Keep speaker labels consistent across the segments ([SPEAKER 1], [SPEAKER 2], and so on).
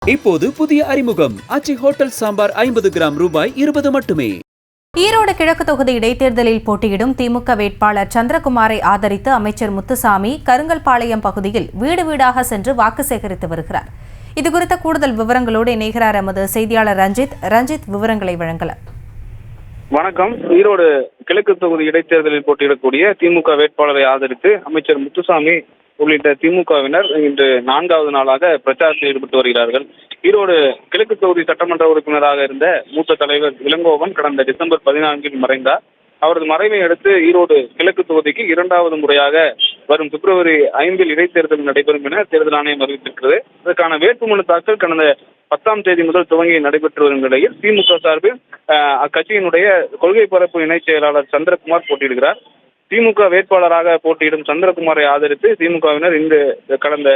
[SPEAKER 1] இப்போது புதிய அறிமுகம் ஆச்சி ஹோட்டல் சாம்பார் 50 கிராம் ரூபாய் 20 மட்டுமே.
[SPEAKER 2] ஈரோடு கிழக்கு தொகுதி இடைத்தேர்தலில் போட்டியிடும் திமுக வேட்பாளர் சந்திரகுமாரை ஆதரித்து அமைச்சர் முத்துசாமி கருங்கல்பாளையம் பகுதியில் வீடு வீடாக சென்று வாக்கு சேகரித்து வருகிறார். இதுகுறித்த கூடுதல் விவரங்களோடு இணைகிறார் எமது செய்தியாளர் ரஞ்சித் விவரங்களை வழங்கலாம்.
[SPEAKER 3] வணக்கம். ஈரோடு கிழக்கு தொகுதி இடைத்தேர்தலில் போட்டியிடக்கூடிய திமுக வேட்பாளரை ஆதரித்து அமைச்சர் முத்துசாமி உள்ளிட்ட திமுகவினர் இன்று 4வது நாளாக பிரச்சாரத்தில் ஈடுபட்டு வருகிறார்கள். ஈரோடு கிழக்கு தொகுதி சட்டமன்ற உறுப்பினராக இருந்த மூத்த தலைவர் இளங்கோவன் கடந்த டிசம்பர் 14 மறைந்தார். அவரது மறைவை அடுத்து ஈரோடு கிழக்கு தொகுதிக்கு 2வது முறையாக வரும் பிப்ரவரி 5 இடைத்தேர்தல் நடைபெறும் என தேர்தல் ஆணையம் அறிவித்திருக்கிறது. இதற்கான வேட்புமனு தாக்கல் கடந்த 10ஆம் தேதி முதல் துவங்கி நடைபெற்று வரும் நிலையில் திமுக சார்பில் அக்கட்சியினுடைய கொள்கை பரப்பு இணைச் செயலாளர் சந்திரகுமார் போட்டியிடுகிறார். திமுக வேட்பாளராக போட்டியிடும் சந்திரகுமாரை ஆதரித்து திமுகவினர் இந்த கடந்த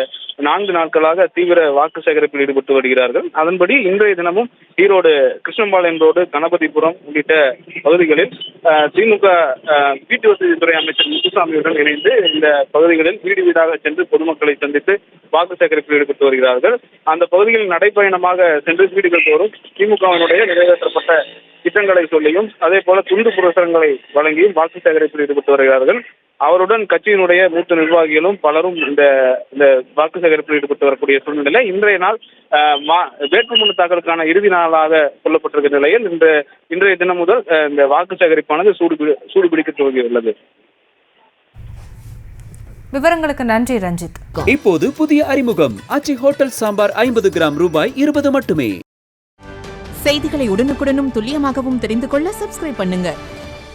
[SPEAKER 3] 4 நாட்களாக தீவிர வாக்கு சேகரிப்பில் ஈடுபட்டு வருகிறார்கள். அதன்படி இன்றைய தினமும் ஈரோடு கிருஷ்ணம்பாளையம் ரோடு, கணபதிபுரம் உள்ளிட்ட பகுதிகளில் திமுக வீட்டு வசதித்துறை அமைச்சர் முத்துசாமியுடன் இணைந்து இந்த பகுதிகளில் வீடு வீடாக சென்று பொதுமக்களை சந்தித்து வாக்கு சேகரிப்பில் ஈடுபட்டு வருகிறார்கள். அந்த பகுதிகளில் நடைபயணமாக சென்று வீடுகள் தோறும் திமுகவினுடைய நிறைவேற்றப்பட்ட திட்டங்களை சொல்லியும் அதே போல துண்டு புரசங்களை வழங்கியும் வாக்கு சேகரிப்பில் ஈடுபட்டு வருகிறார்கள். அவருடன் கட்சியினுடைய மூத்த நிர்வாகிகளும் பலரும் இந்த வாக்கு சேகரிப்பில் ஈடுபட்டு வரக்கூடிய சூழ்நிலை. இன்றைய நாள் வேட்புமனு தாக்கலுக்கான இறுதி நாளாக சொல்லப்பட்டிருக்கிற நிலையில் இன்றைய தினம் முதல் இந்த வாக்கு சேகரிப்பானது சூடுபிடிக்க துவங்கியுள்ளது.
[SPEAKER 2] விவரங்களுக்கு நன்றி ரஞ்சித்.
[SPEAKER 1] இப்போது புதிய அறிமுகம் ஆச்சி ஹோட்டல் சாம்பார் 50 கிராம் ரூபாய் 20 மட்டுமே.
[SPEAKER 4] செய்திகளை உடனுக்குடனும் துல்லியமாகவும் தெரிந்து கொள்ள சப்ஸ்கிரைப் பண்ணுங்க.